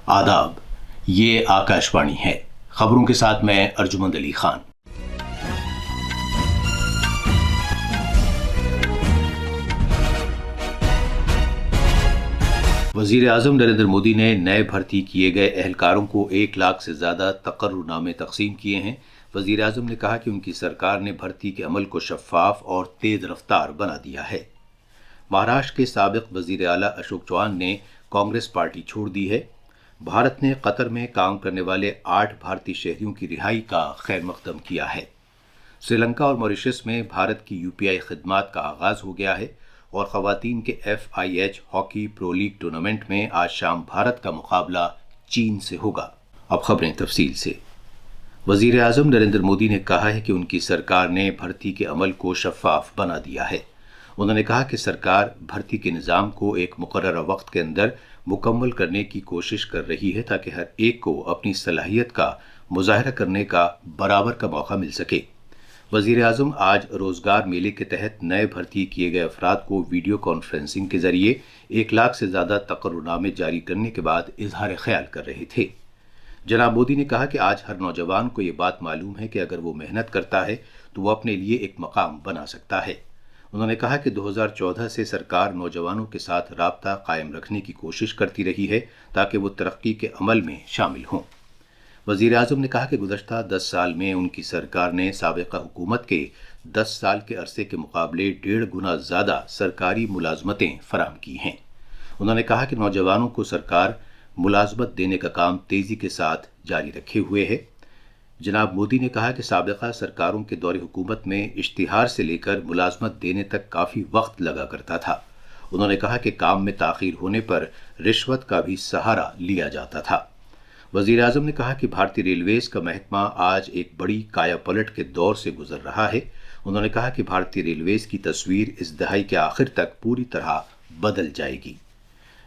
आदाब, ये आकाशवाणी है। खबरों के साथ मैं अर्जुमंद अली खान। वजीर आजम नरेंद्र मोदी ने नए भर्ती किए गए एहलकारों को 1 लाख से ज्यादा तकर्रुनामे तकसीम किए हैं। वजीर आजम ने कहा कि उनकी सरकार ने भर्ती के अमल को शफाफ और तेज रफ्तार बना दिया है। महाराष्ट्र के साबिक वजीर आला अशोक चौहान ने कांग्रेस पार्टी छोड़ दी है। भारत ने कतर में काम करने वाले 8 भारतीय शहरियों की रिहाई का खैर मकदम किया है। श्रीलंका और मॉरिशस में भारत की यूपीआई खिदमात का आगाज हो गया है और खवातीन के FIH hockey pro league tournament में आज शाम भारत का मुकाबला चीन से होगा। अब खबरें तफसील से। वजीर आजम नरेंद्र मोदी ने कहा है कि उनकी सरकार ने भर्ती के अमल को शफाफ बना दिया है। उन्होंने कहा कि सरकार भर्ती के निज़ाम को एक मुकर्रर वक्त के अंदर मुकम्मल करने की कोशिश कर रही है ताकि हर एक को अपनी सलाहियत का मुजाहरा करने का बराबर का मौका मिल सके। वजीर आजम आज रोजगार मेले के तहत नए भर्ती किए गए अफराद को वीडियो कॉन्फ्रेंसिंग के जरिए 1 लाख से ज़्यादा तकर्रुनामे जारी करने के बाद इजहार ख्याल कर रहे थे। जनाब मोदी ने कहा कि आज हर नौजवान को ये बात मालूम है कि अगर वो मेहनत करता है तो वो अपने लिए एक मकाम बना सकता है। उन्होंने कहा कि 2014 से सरकार नौजवानों के साथ राब्ता कायम रखने की कोशिश करती रही है ताकि वो तरक्की के अमल में शामिल हों। वज़ीर आज़म ने कहा कि गुज़श्ता 10 साल में उनकी सरकार ने साबिक़ा हुकूमत के 10 साल के अरसे के मुकाबले 1.5 गुना ज़्यादा सरकारी मुलाजमतें फराहम की हैं। उन्होंने कहा कि नौजवानों को सरकार मुलाजमत देने का काम तेज़ी के साथ जारी रखे हुए है। जनाब मोदी ने कहा कि साबिक़ा सरकारों के दौरे हुकूमत में इश्तिहार से लेकर मुलाजमत देने तक काफ़ी वक्त लगा करता था। उन्होंने कहा कि काम में ताख़ीर होने पर रिश्वत का भी सहारा लिया जाता था। वज़ीर आज़म ने कहा कि भारतीय रेलवेज़ का महकमा आज एक बड़ी काया पलट के दौर से गुजर रहा है। उन्होंने कहा कि भारतीय रेलवेज़ की तस्वीर इस दहाई के आखिर तक पूरी तरह बदल जाएगी।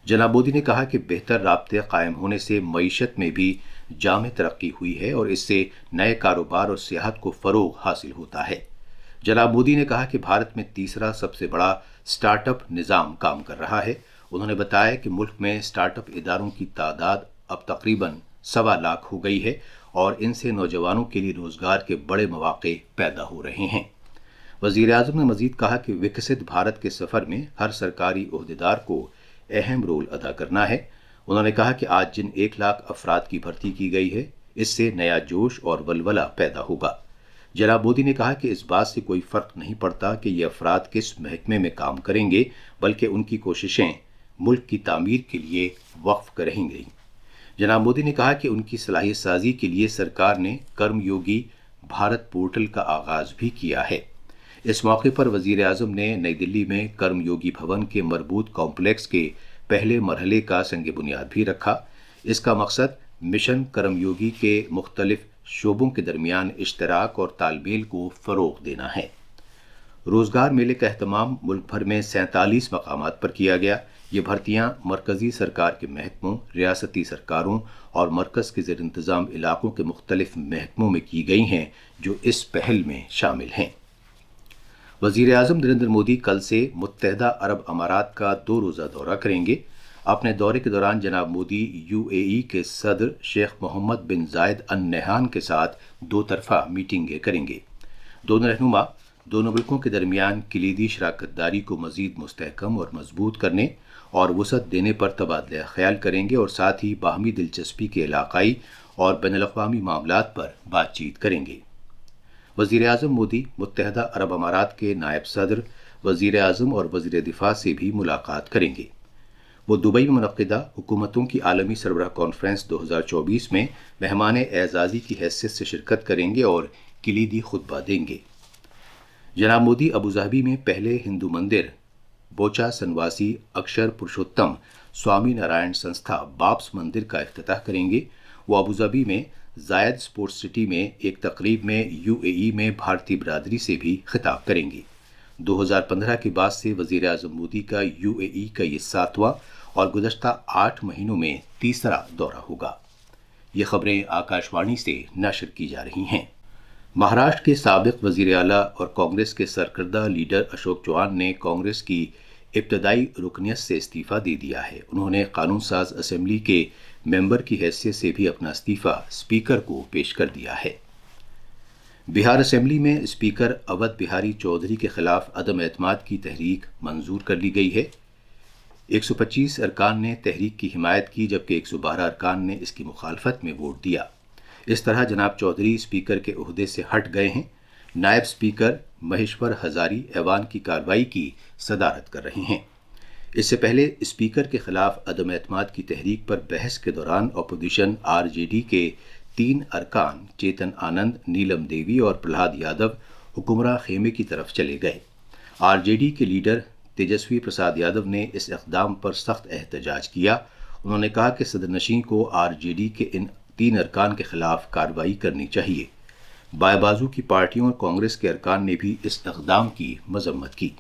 जनाब मोदी ने कहा कि बेहतर राब्ते कायम होने से मईशत में भी जामे तरक्की हुई है और इससे नए कारोबार और सियाहत को फ़रोग़ हासिल होता है। जनाब मोदी ने कहा कि भारत में तीसरा सबसे बड़ा स्टार्टअप निज़ाम काम कर रहा है। उन्होंने बताया कि मुल्क में स्टार्टअप इदारों की तादाद अब तकरीबन 1.25 लाख हो गई है और इनसे नौजवानों के लिए रोज़गार के बड़े मौक़े पैदा हो रहे हैं। वज़ीर आज़म ने मज़ीद कहा कि विकसित भारत के सफ़र में हर सरकारी ओहदेदार को अहम रोल अदा करना है। उन्होंने कहा कि आज जिन 1 लाख अफराद की भर्ती की गई है इससे नया जोश और वलवला पैदा होगा। जनाब मोदी ने कहा कि इस बात से कोई फ़र्क नहीं पड़ता कि ये अफराद किस महकमे में काम करेंगे, बल्कि उनकी कोशिशें मुल्क की तामीर के लिए वक्फ रहेंगी। जनाब मोदी ने कहा कि उनकी सलाहियत साजी के लिए सरकार ने कर्मयोगी भारत पोर्टल का आगाज़ भी किया है। इस मौके पर वज़ीर आज़म ने नई दिल्ली में कर्मयोगी भवन के मरबूत कॉम्प्लेक्स के पहले मरहले का संग बुनियाद भी रखा। इसका मकसद मिशन कर्मयोगी के मुख्तलिफ शोबों के दरमियान इश्तराक और तालमेल को फ़रोग़ देना है। रोज़गार मेले का एहतमाम मुल्क भर में 47 मकामात पर किया गया। ये भर्तियाँ मरकज़ी सरकार के महकमों, रियासती सरकारों और मरकज़ के ज़ेर इंतज़ाम इलाक़ों के मुख्तलिफ महकमों में की गई हैं जो इस पहल में शामिल हैं। वज़ीर आज़म नरेंद्र मोदी कल से मुत्तहदा अरब अमारात का 2 रोज़ा दौरा करेंगे। अपने दौरे के दौरान जनाब मोदी UAE के सदर शेख मोहम्मद बिन जायद अल नहयान के साथ 2 तरफ़ा मीटिंगें करेंगे। दोनों रहनुमा दोनों मुल्कों के दरमियान कलीदी शराकतदारी को मज़ीद मुस्तहकम और मजबूत करने और वसअत देने पर तबादला ख्याल करेंगे और साथ ही बाहमी दिलचस्पी के इलाक़ाई और बैनुल-अक़वामी मामलात पर बातचीत करेंगे। वज़ीर आज़म मोदी मुत्तहदा अरब अमारात के नायब सदर, वज़ीर आज़म और वज़ीर दिफ़ा से भी मुलाकात करेंगे। वो दुबई में मुनक़्क़िदा हुकूमतों की आलमी सरबराह कॉन्फ्रेंस 2024 में मेहमान एज़ाज़ी की हैसियत से शिरकत करेंगे और कलीदी खुतबा देंगे। जनाब मोदी अबूधाबी में पहले हिंदू मंदिर बोचा सनवासी अक्षर पुरुषोत्तम स्वामी नारायण संस्था बाप्स मंदिर का इफ्तिताह करेंगे। वो अबूधाबी में जायद स्पोर्ट्स सिटी में एक तकरीब में UAE में भारतीय बरादरी से भी खिताब करेंगे। 2015 के बाद से वज़ीर आज़म मोदी का UAE का ये 7वां और गुज़श्ता 8 महीनों में तीसरा दौरा होगा। ये खबरें आकाशवाणी से नशर की जा रही हैं। महाराष्ट्र के साबिक वज़ीर आला और कांग्रेस के सरकर्दा लीडर अशोक चौहान ने कांग्रेस की इब्तदाई रुकनियत से इस्तीफ़ा दे दिया है। उन्होंने कानून साज असेंबली के मेंबर की हैसियत से भी अपना इस्तीफा स्पीकर को पेश कर दिया है। बिहार असेंबली में स्पीकर अवध बिहारी चौधरी के खिलाफ अदम एतमाद की तहरीक मंजूर कर ली गई है। 125 अरकान ने तहरीक की हिमायत की, जबकि 112 अरकान ने इसकी मुखालफत में वोट दिया। इस तरह जनाब चौधरी स्पीकर के ओहदे से हट गए हैं। नायब स्पीकर महेश्वर हजारी ऐवान की कार्रवाई की सदारत कर रहे हैं। इससे पहले स्पीकर के खिलाफ अदम एतमाद की तहरीक पर बहस के दौरान अपोजिशन आरजेडी के 3 अरकान चेतन आनंद, नीलम देवी और प्रहलाद यादव हुक्मरां खेमे की तरफ चले गए। आरजेडी के लीडर तेजस्वी प्रसाद यादव ने इस इक़दाम पर सख्त एहतजाज किया। उन्होंने कहा कि सदरनशीं को आरजेडी के इन 3 अरकान के खिलाफ कार्रवाई करनी चाहिए। बाएं बाजू की पार्टियों और कांग्रेस के अरकान ने भी इस इक़दाम की मजम्मत की।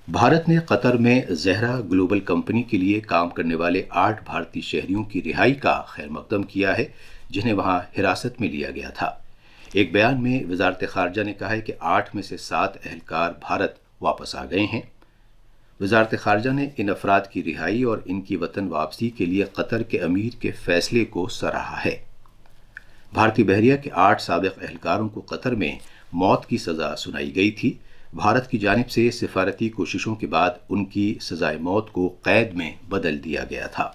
भारत ने कतर में ज़हरा ग्लोबल कंपनी के लिए काम करने वाले 8 भारतीय शहरियों की रिहाई का खैर मकदम किया है, जिन्हें वहां हिरासत में लिया गया था। एक बयान में वजारत खारजा ने कहा है कि 8 में से 7 एहलकार भारत वापस आ गए हैं। वजारत खारजा ने इन अफराद की रिहाई और इनकी वतन वापसी के लिए कतर के अमीर के फैसले को सराहा है। भारतीय बहरिया के 8 साबिक एहलकारों को कतर में मौत की सज़ा सुनाई गई थी। भारत की जानिब से सिफारती कोशिशों के बाद उनकी सज़ाए मौत को कैद में बदल दिया गया था।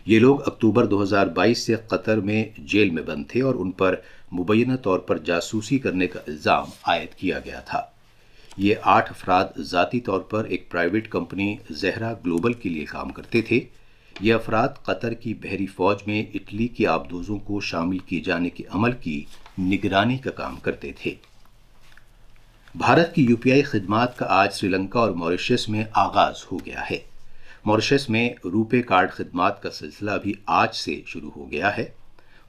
ये लोग अक्टूबर 2022 से कतर में जेल में बंद थे और उन पर मुबैना तौर पर जासूसी करने का इल्ज़ाम आयद किया गया था। ये 8 अफराद ज़ाती तौर पर एक प्राइवेट कंपनी ज़हरा ग्लोबल के लिए काम करते थे। ये अफराद कतर की बहरी फ़ौज में इटली की आबदोज़ों को शामिल किए जाने के अमल की निगरानी का काम करते थे। भारत की यूपीआई खिदमात का आज श्रीलंका और मॉरिशस में आगाज़ हो गया है। मॉरिशस में रुपे कार्ड खिदमात का सिलसिला भी आज से शुरू हो गया है।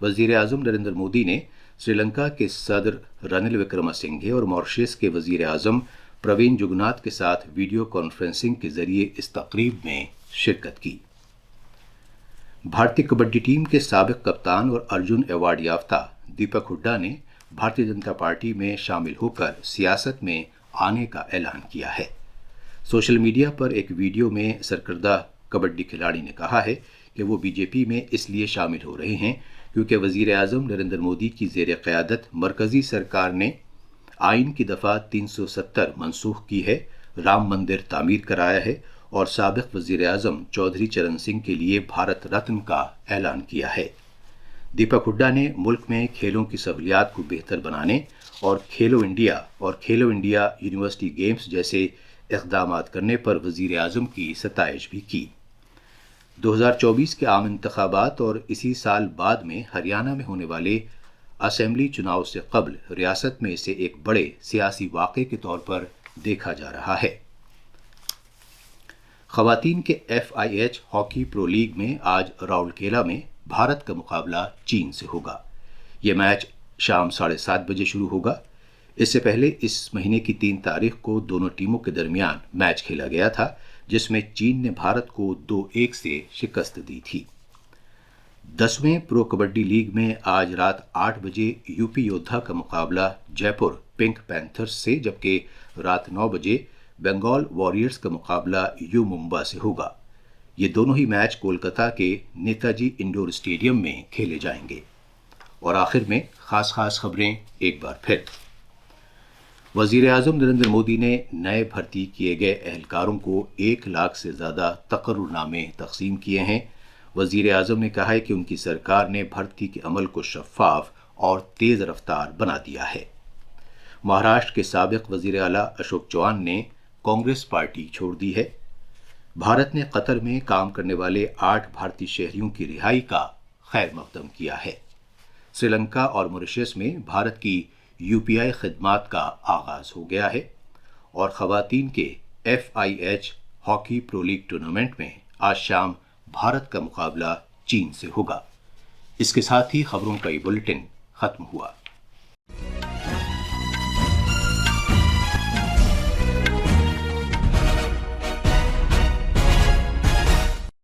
वज़ीर आज़म नरेंद्र मोदी ने श्रीलंका के सदर रनिल विक्रमसिंघे और मॉरिशस के वज़ीर आज़म प्रवीण जुगनाथ के साथ वीडियो कॉन्फ्रेंसिंग के जरिए इस तकरीब में शिरकत की। भारतीय कबड्डी टीम के साबिक कप्तान और अर्जुन अवार्ड याफ्ता दीपक हुड्डा ने भारतीय जनता पार्टी में शामिल होकर सियासत में आने का ऐलान किया है। सोशल मीडिया पर एक वीडियो में सरकर्दा कबड्डी खिलाड़ी ने कहा है कि वो बीजेपी में इसलिए शामिल हो रहे हैं क्योंकि वज़ीर आज़म नरेंद्र मोदी की ज़ेर क़यादत मरकज़ी सरकार ने आइन की दफ़ा 370 मनसूख की है, राम मंदिर तामीर कराया है और साबिक वज़ीर आज़म चौधरी चरण सिंह के लिए भारत रत्न का ऐलान किया है। दीपक हुड्डा ने मुल्क में खेलों की सहूलियात को बेहतर बनाने और खेलो इंडिया यूनिवर्सिटी गेम्स जैसे इक़दाम करने पर वज़ीर आज़म की सताइश भी की। 2024 के आम इंतखाबात और इसी साल बाद में हरियाणा में होने वाले असेंबली चुनाव से कबल रियासत में इसे एक बड़े सियासी वाक़े के तौर पर देखा जा रहा है। ख़वातीन के FIH हॉकी प्रो लीग में आज राउरकेला में भारत का मुकाबला चीन से होगा। यह मैच शाम 7:30 बजे शुरू होगा। इससे पहले इस महीने की 3 तारीख को दोनों टीमों के दरमियान मैच खेला गया था, जिसमें चीन ने भारत को 2-1 से शिकस्त दी थी। 10वें प्रो कबड्डी लीग में आज रात 8 बजे यूपी योद्धा का मुकाबला जयपुर पिंक पैंथर्स से, जबकि रात 9 बजे बंगाल वॉरियर्स का मुकाबला यू मुंबा से होगा। ये दोनों ही मैच कोलकाता के नेताजी इंडोर स्टेडियम में खेले जाएंगे। और आखिर में खास खबरें एक बार फिर। वज़ीर आज़म नरेंद्र मोदी ने नए भर्ती किए गए एहलकारों को 1 लाख से ज़्यादा तकर्रुरनामे तकसीम किए हैं। वज़ीर आज़म ने कहा है कि उनकी सरकार ने भर्ती के अमल को शफ़ाफ और तेज़ रफ्तार बना दिया है। महाराष्ट्र के साबिक वज़ीर आला अशोक चौहान ने कांग्रेस पार्टी छोड़ दी है। भारत ने कतर में काम करने वाले 8 भारतीय शहरियों की रिहाई का खैर मकदम किया है। श्रीलंका और मॉरिशस में भारत की यूपीआई खिदमात का आगाज़ हो गया है और ख़वातीन के FIH hockey pro league tournament में आज शाम भारत का मुकाबला चीन से होगा। इसके साथ ही खबरों का ये बुलेटिन ख़त्म हुआ।